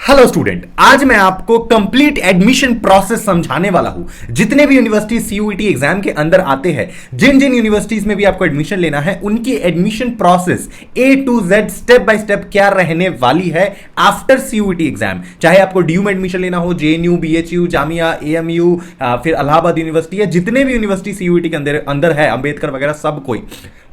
Hello student, आज मैं आपको कंप्लीट एडमिशन प्रोसेस समझाने वाला हूं। जितने भी यूनिवर्सिटी सीयूईटी एग्जाम के अंदर आते हैं, जिन जिन यूनिवर्सिटीज में भी आपको एडमिशन लेना है, उनकी admission process A to Z step by step क्या रहने वाली है आफ्टर सीयूईटी एग्जाम। चाहे आपको डीयू में एडमिशन लेना हो, जेएनयू, बीएचयू, जामिया, एएमयू, फिर इलाहाबाद यूनिवर्सिटी, है जितने भी यूनिवर्सिटी सीयूईटी के अंदर है, अंबेडकर वगैरह, सब कोई,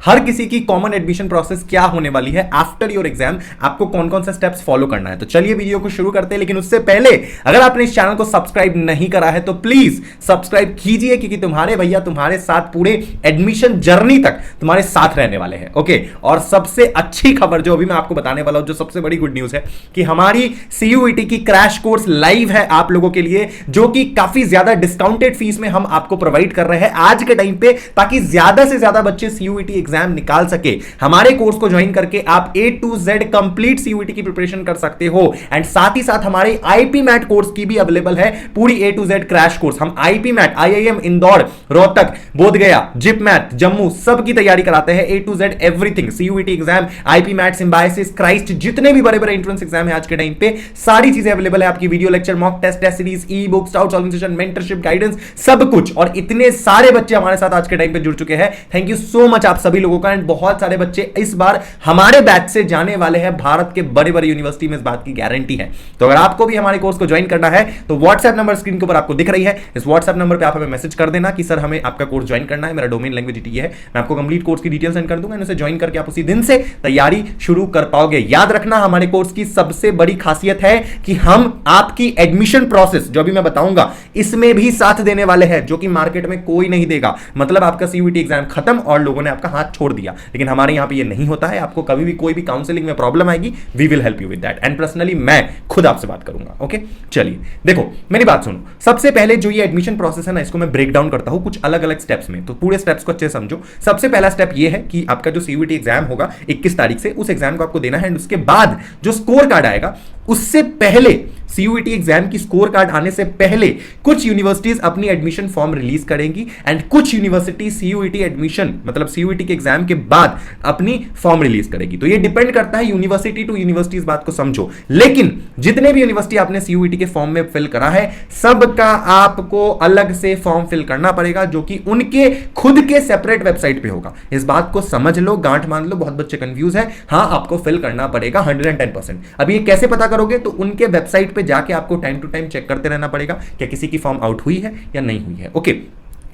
हर किसी की कॉमन एडमिशन प्रोसेस क्या होने वाली है आफ्टर योर एग्जाम, आपको कौन कौन सा स्टेप्स फॉलो करना है। तो चलिए वीडियो को शुरू करते हैं, लेकिन उससे पहले अगर आपने इस चैनल को सब्सक्राइब नहीं करा है तो प्लीज सब्सक्राइब कीजिए, क्योंकि तुम्हारे भैया तुम्हारे साथ पूरे एडमिशन जर्नी तक तुम्हारे साथ रहने वाले हैं। ओके, और सबसे अच्छी खबर जो अभी मैं आपको बताने वाला हूं, जो सबसे बड़ी गुड न्यूज है, कि हमारी सीयूईटी की क्रैश कोर्स लाइव है आप लोगों के लिए, जो कि काफी ज्यादा डिस्काउंटेड फीस में हम आपको प्रोवाइड कर रहे हैं आज के टाइम पे, ताकि ज्यादा से ज्यादा बच्चे सीयूईटी एग्जाम निकाल सके। हमारे कोर्स को ज्वाइन करके आप ए टू जेड कंप्लीट सीयूईटी की प्रिपरेशन कर सकते हो। एंड साथ ही साथ हमारे आईपी मैट कोर्स की भी अवेलेबल है, पूरी A to Z crash course. हम IPMAT, IIM Indore, Rohtak, Bodhgaya, JIPMAT, Jammu, सब की तैयारी कराते हैं। A to Z everything, CUET exam, IPMAT, Symbiosis, Christ, जितने भी बड़े बड़े एंट्रेंस एग्जाम है आज के टाइम पे, सारी चीजें अवेलेबल है। आपकी video lecture, mock test, test series, e books, doubt solving session, mentorship, guidance, सब कुछ। और इतने सारे बच्चे हमारे साथ आज के टाइम पे जुड़ चुके हैं। थैंक यू सो मच आप सभी लोगों का। एंड बहुत सारे बच्चे इस बार हमारे बैच से जाने वाले हैं भारत के बड़े बड़े यूनिवर्सिटी में, इस बात की गारंटी है। तो अगर आपको भी हमारे कोर्स को ज्वाइन करना है तो व्हाट्सएप नंबर स्क्रीन के ऊपर आपको दिख रही है, इस व्हाट्सएप नंबर पे आप हमें मैसेज कर देना कि सर हमें आपका कोर्स ज्वाइन करना है, मेरा डोमेन लैंग्वेज ये है। मैं आपको कंप्लीट कोर्स की डिटेल सेंड कर दूंगा, इनसे ज्वाइन करके आप उसी दिन से तैयारी शुरू कर पाओगे। याद रखना, हमारे कोर्स की सबसे बड़ी खासियत है कि हम आपकी एडमिशन प्रोसेस जो अभी मैं बताऊंगा इसमें भी साथ देने वाले हैं, जो कि मार्केट में कोई नहीं देगा। मतलब आपका सीयूईटी एग्जाम खत्म और लोगों ने आपका हाथ छोड़ दिया, लेकिन हमारे यहां पे ये नहीं होता है। आपको कभी भी कोई भी काउंसलिंग में प्रॉब्लम आएगी, we will help you with that, and personally मैं खुद आपसे बात करूंगा। ओके, चलिए देखो, मेरी बात सुनो। सबसे पहले जो ये एडमिशन प्रोसेस है ना, इसको मैं ब्रेक डाउन करता हूं कुछ अलग अलग स्टेप्स में, तो पूरे स्टेप्स को अच्छे से समझो। सबसे पहला स्टेप ये है कि आपका जो सीयूईटी एग्जाम होगा 21 तारीख से, उस एग्जाम को आपको देना है। एंड उसके बाद जो स्कोर कार्ड आएगा, उससे पहले सीयूईटी एग्जाम की स्कोर कार्ड आने से पहले कुछ यूनिवर्सिटीज अपनी एडमिशन फॉर्म रिलीज करेंगी, एंड कुछ यूनिवर्सिटी सीयूईटी एडमिशन मतलब सीयूईटी के एग्जाम के बाद अपनी फॉर्म रिलीज करेगी। तो ये डिपेंड करता है यूनिवर्सिटी टू यूनिवर्सिटी, इस बात को समझो। लेकिन जितने भी यूनिवर्सिटी आपने सीयूईटी के फॉर्म में फिल करा है, सबका आपको अलग से फॉर्म फिल करना पड़ेगा, जो कि उनके खुद के सेपरेट वेबसाइट पे होगा। इस बात को समझ लो, गांठ मान लो, बहुत बच्चे कंफ्यूज है। हाँ, आपको फिल करना पड़ेगा 110%। अब ये कैसे पता करोगे? तो उनके वेबसाइट पे जाके आपको टाइम टू टाइम चेक करते रहना पड़ेगा क्या किसी की फॉर्म आउट हुई है या नहीं हुई है। ओके,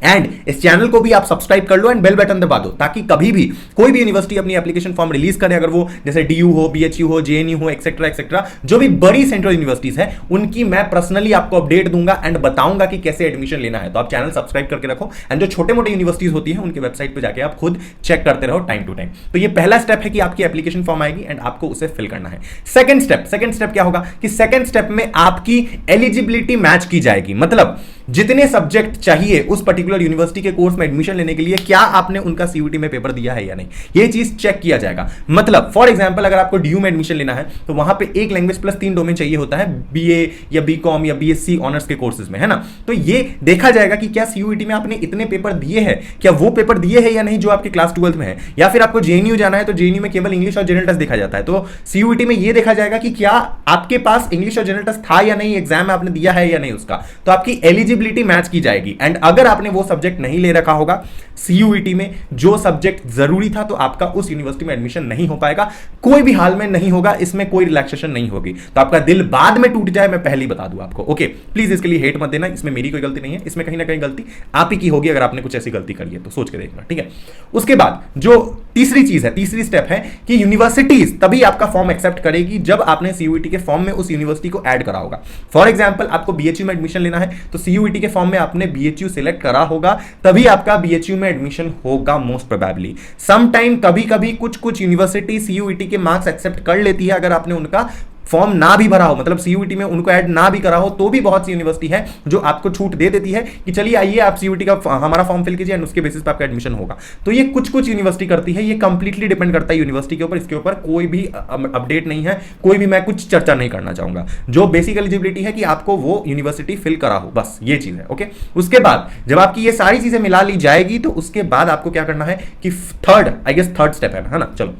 एंड इस चैनल को भी आप सब्सक्राइब कर लो एंड बेल बटन दबा दो, ताकि कभी भी कोई भी यूनिवर्सिटी अपनी एप्लीकेशन फॉर्म रिलीज करे, अगर वो जैसे डीयू हो, बीएचयू हो, जेएनयू हो, एक्सेट्रा एक्सेट्रा, जो भी बड़ी सेंट्रल यूनिवर्सिटीज है, उनकी मैं पर्सनली आपको अपडेट दूंगा एंड बताऊंगा कि कैसे एडमिशन लेना है। तो आप चैनल सब्सक्राइब करके रखो, एंड जो छोटे मोटे यूनिवर्सिटीज होती है उनके वेबसाइट पर जाकर आप खुद चेक करते रहो टाइम टू टाइम। तो ये पहला स्टेप है कि आपकी एप्लीकेशन फॉर्म आएगी एंड आपको उसे फिल करना है। सेकंड स्टेप क्या होगा कि सेकंड स्टेप में आपकी एलिजिबिलिटी मैच की जाएगी। मतलब जितने सब्जेक्ट चाहिए उस पर्टिकुलर यूनिवर्सिटी के कोर्स में एडमिशन लेने के लिए, क्या आपने उनका सीयूईटी में पेपर दिया है या नहीं, ये चीज चेक किया जाएगा। मतलब फॉर एग्जांपल, अगर आपको डीयू में एडमिशन लेना है तो वहां पे एक लैंग्वेज प्लस 3 डोमेन चाहिए होता है, बीए या बीकॉम या बीएससी ऑनर्स के कोर्सेज में, है ना। तो ये देखा जाएगा कि क्या सीयूईटी में आपने इतने पेपर दिए हैं, क्या वो पेपर दिए हैं या नहीं जो आपके क्लास 12 में है। या फिर आपको जेएनयू जाना है तो जेएनयू में केवल इंग्लिश और जनरल टेस्ट देखा जाता है, तो सीयूईटी में ये देखा जाएगा कि क्या आपके पास इंग्लिश और जनरल टेस्ट था या नहीं, एग्जाम में आपने दिया है या नहीं उसका। तो आपकी एलिजिबिलिटी मैच की जाएगी। एंड अगर आपने वो सब्जेक्ट नहीं ले रखा होगा सीयूईटी में, जो सब्जेक्ट जरूरी था, तो आपका उस यूनिवर्सिटी में एडमिशन नहीं हो पाएगा, कोई भी हाल में नहीं होगा, इसमें कोई रिलैक्सेशन नहीं होगी। तो आपका दिल बाद में टूट जाए, मैं पहले ही बता दूं आपको। ओके, प्लीज इसके लिए हेट मत देना, इसमें मेरी कोई गलती नहीं है, इसमें कहीं ना कहीं गलती आप ही की होगी अगर आपने कुछ ऐसी गलती करी है, तो सोच के देखना, ठीक है। उसके बाद जो तीसरी चीज है, तीसरी स्टेप है कि यूनिवर्सिटीज तभी आपका फॉर्म एक्सेप्ट करेगी जब आपने सीयूईटी के फॉर्म में उस यूनिवर्सिटी को ऐड करा होगा। फॉर एग्जांपल, आपको बीएचयू में एडमिशन लेना है तो सीयूईटी के फॉर्म में आपने बीएचयू सिलेक्ट करा होगा, तभी आपका बीएचयू में एडमिशन होगा मोस्ट प्रोबेबली। सम टाइम कभी कभी कुछ यूनिवर्सिटी सीयूईटी के मार्क्स एक्सेप्ट कर लेती है अगर आपने उनका फॉर्म ना भी भरा हो, मतलब सीयूईटी में उनको ऐड ना भी करा हो, तो भी बहुत सी यूनिवर्सिटी है जो आपको छूट दे देती है कि चलिए आइए आप सीयूईटी का हमारा फॉर्म फिल कीजिए एंड उसके बेसिस पे आपका एडमिशन होगा। तो ये कुछ यूनिवर्सिटी करती है, ये कंप्लीटली डिपेंड करता है यूनिवर्सिटी के ऊपर, इसके ऊपर कोई भी अपडेट नहीं है, कोई भी मैं कुछ चर्चा नहीं करना चाहूंगा। जो बेसिक एलिजिबिलिटी है कि आपको वो यूनिवर्सिटी फिल करा हो, बस ये चीज है। ओके, उसके बाद जब आपकी ये सारी चीजें मिला ली जाएगी तो उसके बाद आपको क्या करना है कि थर्ड स्टेप है ना, चलो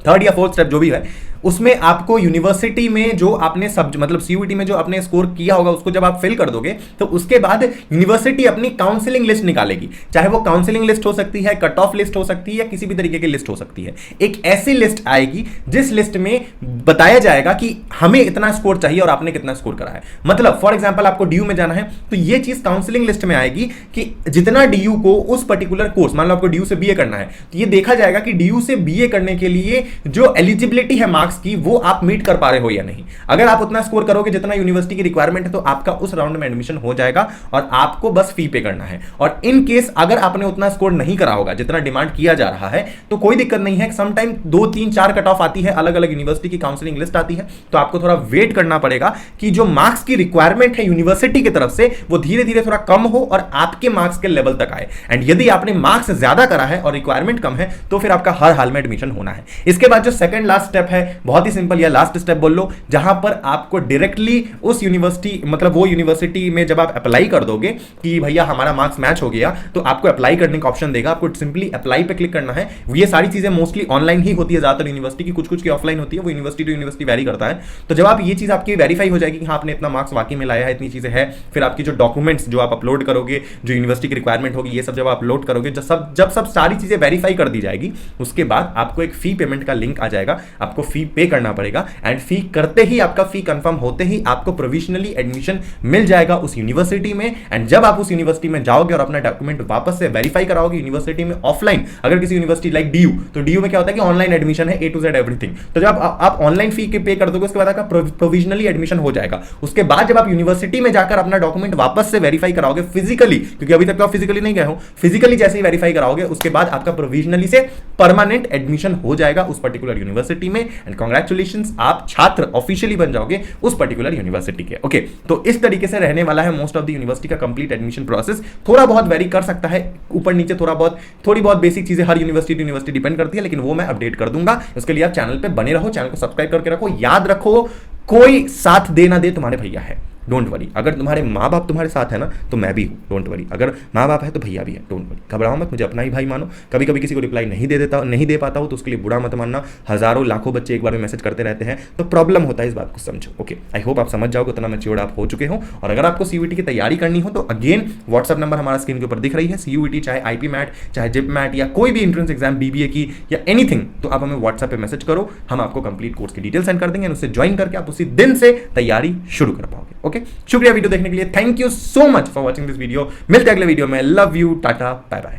थर्ड या फोर्थ स्टेप जो भी है, उसमें आपको यूनिवर्सिटी में जो आपने मतलब सीयूईटी में जो आपने स्कोर किया होगा उसको जब आप फिल कर दोगे तो उसके बाद यूनिवर्सिटी अपनी काउंसलिंग लिस्ट निकालेगी। चाहे वो काउंसलिंग लिस्ट हो सकती है, कट ऑफ लिस्ट हो सकती है, या किसी भी तरीके की लिस्ट हो सकती है। एक ऐसी लिस्ट आएगी जिस लिस्ट में बताया जाएगा कि हमें इतना स्कोर चाहिए और आपने कितना स्कोर करा है। मतलब फॉर एग्जांपल आपको डीयू में जाना है तो ये चीज काउंसलिंग लिस्ट में आएगी कि जितना डीयू को उस पर्टिकुलर कोर्स, मान लो आपको डीयू से बीए करना है तो ये देखा जाएगा कि डीयू से बीए करने के लिए जो एलिजिबिलिटी है मार्क्स की वो आप मीट कर पा रहे हो या नहीं। अगर आप उतना स्कोर करोगे जितना यूनिवर्सिटी की रिक्वायरमेंट है तो आपका उस राउंड में एडमिशन हो जाएगा और आपको बस फी पे करना है। और इन केस अगर आपने उतना स्कोर नहीं करा होगा जितना डिमांड किया जा रहा है तो कोई दिक्कत नहीं है। सम टाइम 2 3 4 कट ऑफ आती है, अलग अलग यूनिवर्सिटी की काउंसलिंग लिस्ट आती है, तो आपको थोड़ा वेट करना पड़ेगा कि जो मार्क्स की रिक्वायरमेंट है यूनिवर्सिटी की तरफ से वो धीरे धीरे थोड़ा कम हो और आपके मार्क्स के लेवल तक आए। एंड यदि आपने मार्क्स ज्यादा करा है और रिक्वायरमेंट कम है तो फिर आपका हर हाल में एडमिशन होना है। इसके बाद जो सेकंड लास्ट स्टेप है, बहुत ही सिंपल, या लास्ट स्टेप बोल लो, जहां पर आपको डायरेक्टली उस यूनिवर्सिटी, मतलब वो यूनिवर्सिटी में जब आप अप्लाई कर दोगे कि भैया हमारा मार्क्स मैच हो गया, तो आपको अप्लाई करने का ऑप्शन देगा। आपको सिंपली अप्लाई पे क्लिक करना है। ये सारी चीजें मोस्टली ऑनलाइन ही होती है ज्यादातर यूनिवर्सिटी की, कुछ की ऑफलाइन होती है, वो यूनिवर्सिटी टू यूनिवर्सिटी वेरी करता है। तो जब आप ये चीज आपकी वेरीफाई हो जाएगी कि हाँ आपने इतना मार्क्स वाकई में लाया है, इतनी चीजें हैं, फिर आपकी जो डॉक्यूमेंट्स जो आप अपलोड करोगे, जो यूनिवर्सिटी की रिक्वायरमेंट होगी, ये सब जब आप अपलोड करोगे, जब सब सारी चीजें वेरीफाई कर दी जाएगी, उसके बाद आपको एक फी पेमेंट का लिंक आ जाएगा, आपको फी पे करना पड़ेगा। एंड फी करते ही, आपका फी कंफर्म होते ही आपको प्रोविजनली एडमिशन मिल जाएगा उस यूनिवर्सिटी में। एंड जब आप उस यूनिवर्सिटी में जाओगे और अपना डॉक्यूमेंट वापस से वेरीफाई कराओगे यूनिवर्सिटी में ऑफलाइन, अगर किसी यूनिवर्सिटी लाइक डीयू, तो डीयू में क्या होता है कि ऑनलाइन एडमिशन है, ए टू जेड एवरीथिंग। तो जब आप ऑनलाइन फी के पे कर दोगे उसके बाद आपका प्रोविजनली एडमिशन हो जाएगा। उसके बाद जब आप यूनिवर्सिटी में जाकर अपना डॉक्यूमेंट वापस से वेरीफाई कराओगे फिजिकली, क्योंकि अभी तक तो आप फिजिकली नहीं गए हो, फिजिकली जैसे ही वेरीफाई कराओगे उसके बाद आपका प्रोविजनली से परमानेंट एडमिशन हो जाएगा उस पर्टिकुलर यूनिवर्सिटी में। एंड कांग्रेचुलेशंस, आप छात्र ऑफिशियली बन जाओगे उस पर्टिकुलर यूनिवर्सिटी के। ओके, तो इस तरीके से रहने वाला है मोस्ट ऑफ द यूनिवर्सिटी का कंप्लीट एडमिशन प्रोसेस। थोड़ा बहुत वेरी कर सकता है ऊपर नीचे, थोड़ी बहुत बेसिक चीजें हर यूनिवर्सिटी डिपेंड करती है, लेकिन वो मैं अपडेट कर दूंगा। उसके लिए आप चैनल पे बने रहो, चैनल को सब्सक्राइब करके रखो। याद रखो, कोई साथ दे ना दे तुम्हारे भैया है, डोंट वरी। अगर तुम्हारे माँ बाप तुम्हारे साथ है ना तो मैं भी हूँ, डोंट वरी। अगर माँ बाप है तो भैया भी है, डोंट वरी। घबराओ मत, मुझे अपना ही भाई मानो। कभी कभी किसी को रिप्लाई नहीं दे पाता हूँ तो उसके लिए बुरा मत मानना। हजारों लाखों बच्चे एक बार में मैसेज करते रहते हैं तो प्रॉब्लम होता है, इस बात को समझो। ओके, आई होप आप समझ जाओगे, उतना मैच्योर्ड आप हो चुके हो। और अगर आपको सीयूईटी की तैयारी करनी हो तो अगेन व्हाट्सअप नंबर हमारा स्क्रीन के ऊपर दिख रही है। सीयूईटी चाहे आईपी मैट, चाहे जिप मैट, या कोई भी एंट्रेंस एग्जाम, बीबीए की या एनीथिंग, तो आप हमें व्हाट्सएप पे मैसेज करो, हम आपको कंप्लीट कोर्स की डिटेल सेंड कर देंगे। उससे ज्वाइन करके आप उसी दिन से तैयारी शुरू कर पाओगे। ओके, शुक्रिया वीडियो देखने के लिए। Thank you so much for watching this video. मिलते हैं अगले वीडियो में। Love you, tata, bye bye.